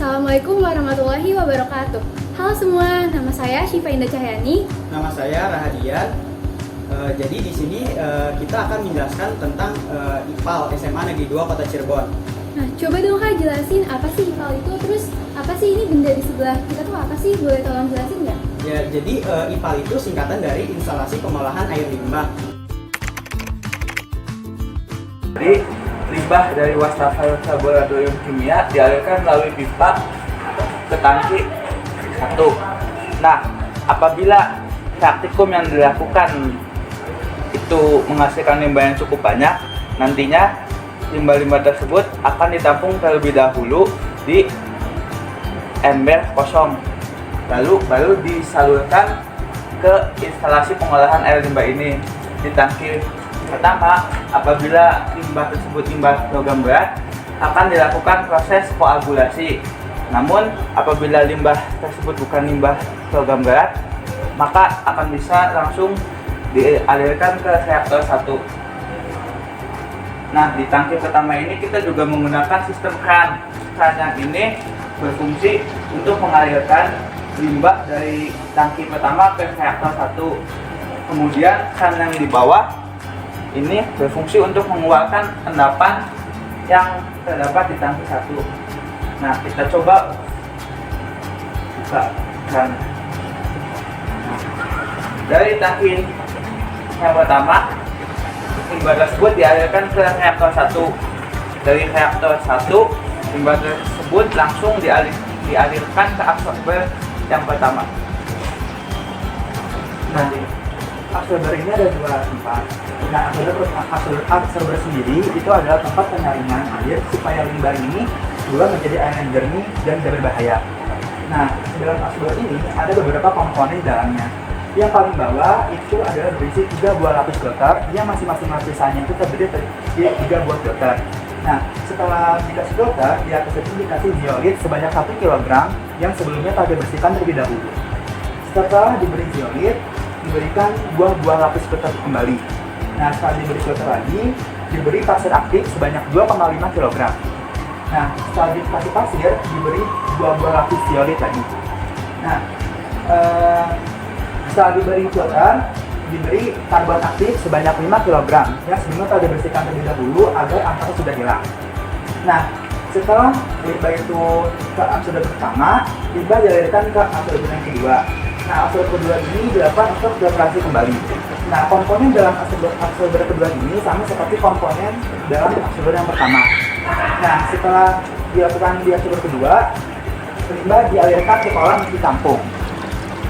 Assalamualaikum warahmatullahi wabarakatuh. Halo semua, nama saya Syifa Indah Cahyani. Nama saya Rahadian. Jadi di sini kita akan menjelaskan tentang IPAL SMA Negeri 2 Kota Cirebon. Nah, coba dong Kak jelasin apa sih IPAL itu, terus apa sih ini benda di sebelah kita tuh apa sih? Boleh tolong jelasin nggak? Ya, jadi IPAL itu singkatan dari instalasi pengolahan air limbah. Jadi limbah dari wastafel laboratorium kimia dialirkan melalui pipa ke tangki satu. Nah, apabila praktikum yang dilakukan itu menghasilkan limbah yang cukup banyak, nantinya limbah-limbah tersebut akan ditampung terlebih dahulu di ember kosong, lalu baru disalurkan ke instalasi pengolahan air limbah ini. Di tangki pertama, apabila limbah tersebut limbah logam berat, akan dilakukan proses koagulasi. Namun apabila limbah tersebut bukan limbah logam berat, maka akan bisa langsung dialirkan ke reaktor 1. Nah, di tangki pertama ini kita juga menggunakan sistem kran. Kran yang ini berfungsi untuk mengalirkan limbah dari tangki pertama ke reaktor 1. Kemudian kran yang di bawah ini berfungsi untuk mengeluarkan endapan yang terdapat di tangki 1. Nah, kita coba buka kran. Dari tangki yang pertama, limbah tersebut dialirkan ke reaktor 1. Dari reaktor 1, limbah tersebut langsung dialirkan ke absorber yang pertama. Nah, absorber ini ada dua tempat. Nah, absorber sendiri itu adalah tempat penyaringan air supaya limbah ini juga menjadi air yang jernih dan tidak berbahaya. Nah, dalam absorber ini ada beberapa komponen di dalamnya. Yang paling bawah itu adalah berisi 3 buah lapis filter yang masing-masing lapisannya itu terdiri dari 3 buah filter. Nah, setelah dikasih filter, di atas itu dikasih zeolit sebanyak 1 kg yang sebelumnya telah dibersihkan terlebih dahulu. Setelah diberi zeolit, diberikan buah-buah lapis filter kembali. Nah, setelah diberi filter lagi, diberi pasir aktif sebanyak 2,5 kg. Nah, setelah dikasih pasir, diberi buah-buah lapis zeolit lagi. Nah, setelah diberi filter, diberi karbon aktif sebanyak 5 kg yang sebelumnya telah dibersihkan terlebih dahulu agar angkanya sudah hilang. Nah, setelah limbah itu ke absorber pertama, limbah dialirkan ke absorber yang kedua. Nah, absorber kedua ini dilakukan untuk filtrasi kembali. Nah, komponen dalam absorber kedua ini sama seperti komponen dalam absorber yang pertama. Nah, setelah dilakukan di absorber kedua, limbah dialirkan ke kolam yang ditampung.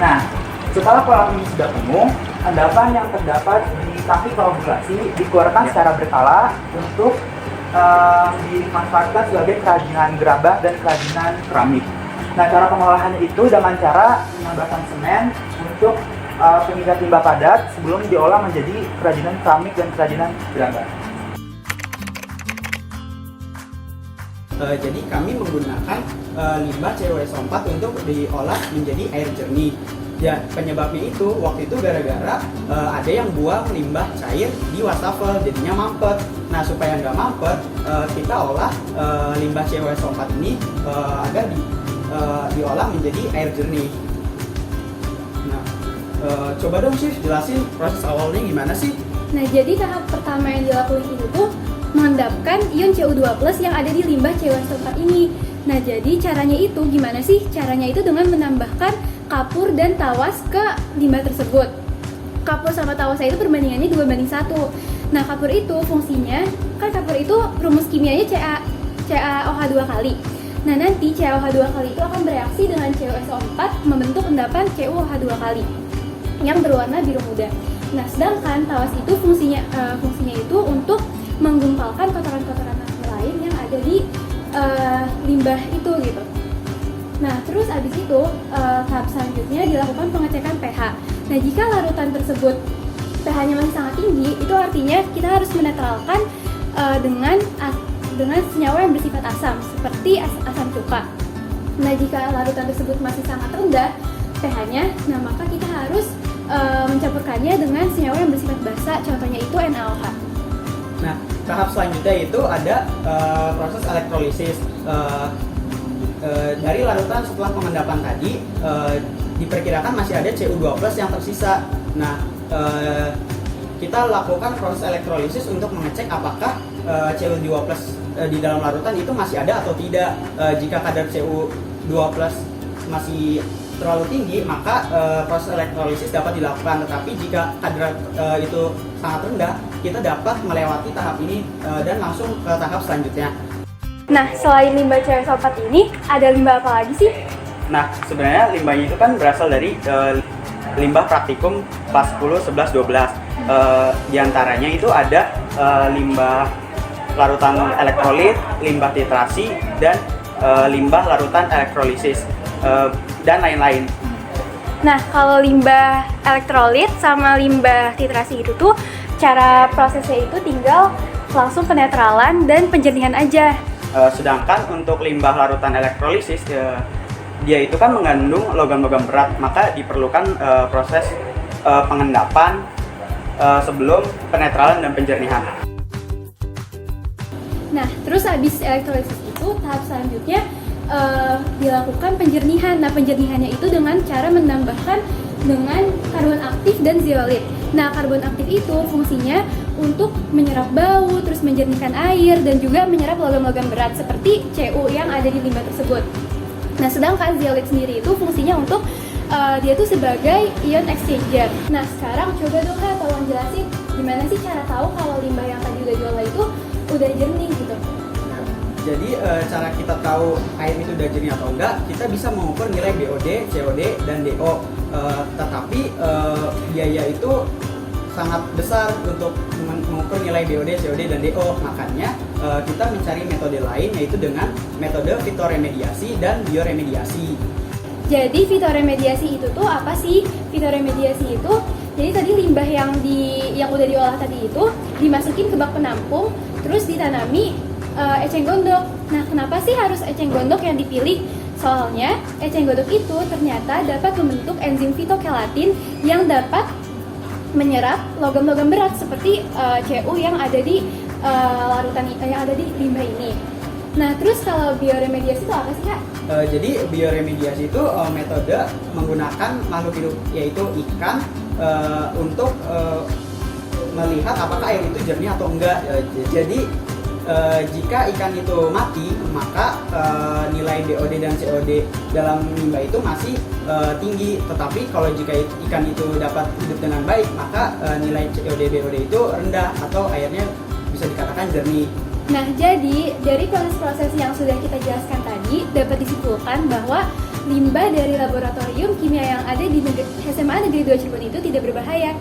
Nah, setelah kolam ini sudah penuh, endapan yang terdapat di tangki koagulasi dikeluarkan secara berkala untuk dimanfaatkan sebagai kerajinan gerabah dan kerajinan keramik. Nah, cara pengolahannya itu dengan cara menambahkan semen untuk pengikat limbah padat sebelum diolah menjadi kerajinan keramik dan kerajinan gerabah. Jadi kami menggunakan limbah CuSO4 untuk diolah menjadi air jernih. Ya, penyebabnya itu waktu itu gara-gara ada yang buang limbah cair di wastafel, jadinya mampet. Nah, supaya nggak mampet, kita olah limbah CuSO4 ini agar diolah menjadi air jernih. Nah, coba dong sih jelasin proses awalnya gimana sih? Nah, jadi tahap pertama yang dilakukan itu tuh mengendapkan ion CO2+ yang ada di limbah CuSO4 ini. Nah, jadi caranya itu gimana sih? Caranya itu dengan menambahkan kapur dan tawas ke limbah tersebut. Kapur sama tawasnya itu perbandingannya 2:1. Nah, kapur itu fungsinya, kan kapur itu rumus kimianya CaOH2 kali. Nah, nanti CaOH2 kali itu akan bereaksi dengan CuSO4 membentuk endapan CuOH2 kali yang berwarna biru muda. Nah, sedangkan tawas itu fungsinya itu untuk menggumpalkan kotoran-kotoran lain yang ada di limbah itu gitu. Nah, terus abis itu tahap selanjutnya dilakukan pengecekan pH. Nah, jika larutan tersebut pH-nya masih sangat tinggi, itu artinya kita harus menetralkan dengan senyawa yang bersifat asam, seperti asam cuka. Nah, jika larutan tersebut masih sangat rendah pH-nya, nah maka kita harus mencampurkannya dengan senyawa yang bersifat basa, contohnya itu NaOH. Nah, tahap selanjutnya itu ada proses elektrolisis. dari larutan setelah pengendapan tadi diperkirakan masih ada Cu2+ yang tersisa. Nah, kita lakukan proses elektrolisis untuk mengecek apakah Cu2+ di dalam larutan itu masih ada atau tidak. Jika kadar Cu2+ masih terlalu tinggi, maka proses elektrolisis dapat dilakukan. Tetapi jika kadar itu sangat rendah, kita dapat melewati tahap ini dan langsung ke tahap selanjutnya. Nah, selain limbah CuSO4 ini, ada limbah apa lagi sih? Nah, sebenarnya limbahnya itu kan berasal dari limbah praktikum kelas 10, 11, 12. Di antaranya itu ada limbah larutan elektrolit, limbah titrasi, dan limbah larutan elektrolisis, dan lain-lain. Nah, kalau limbah elektrolit sama limbah titrasi itu tuh cara prosesnya itu tinggal langsung penetralan dan penjernihan aja. Sedangkan untuk limbah larutan elektrolisis, dia itu kan mengandung logam-logam berat, maka diperlukan proses pengendapan sebelum penetralan dan penjernihan. Nah, terus habis elektrolisis itu tahap selanjutnya dilakukan penjernihan. Nah, penjernihannya itu dengan cara menambahkan dengan karbon aktif dan zeolit. Nah, karbon aktif itu fungsinya untuk menyerap bau, terus menjernihkan air, dan juga menyerap logam-logam berat seperti Cu yang ada di limbah tersebut. Nah, sedangkan zeolit sendiri itu fungsinya untuk dia tuh sebagai ion exchanger. Nah, sekarang coba dong Kak, tolong jelasin gimana sih cara tahu kalau limbah yang tadi udah diolah itu udah jernih gitu. Jadi cara kita tahu air itu udah jernih atau enggak, kita bisa mengukur nilai BOD, COD, dan DO. Tetapi biaya itu sangat besar untuk mengukur nilai BOD, COD, dan DO. Makanya kita mencari metode lain, yaitu dengan metode fitoremediasi dan bioremediasi. Jadi fitoremediasi itu tuh apa sih? Fitoremediasi itu jadi tadi limbah yang udah diolah tadi itu dimasukin ke bak penampung, terus ditanami eceng gondok. Nah, kenapa sih harus eceng gondok yang dipilih? Soalnya eceng gondok itu ternyata dapat membentuk enzim fitokelatin yang dapat menyerap logam-logam berat seperti Cu yang ada di larutan yang ada di limbah ini. Nah, terus kalau bioremediasi itu apa sih Kak? Jadi bioremediasi itu metode menggunakan makhluk hidup, yaitu ikan, untuk melihat apakah air itu jernih atau enggak. Jadi jika ikan itu mati, maka nilai BOD dan COD dalam limbah itu masih tinggi. Tetapi kalau jika ikan itu dapat hidup dengan baik, maka nilai COD BOD itu rendah atau airnya bisa dikatakan jernih. Nah, jadi dari proses-proses yang sudah kita jelaskan tadi dapat disimpulkan bahwa limbah dari laboratorium kimia yang ada di SMA Negeri 2 Cirebon itu tidak berbahaya.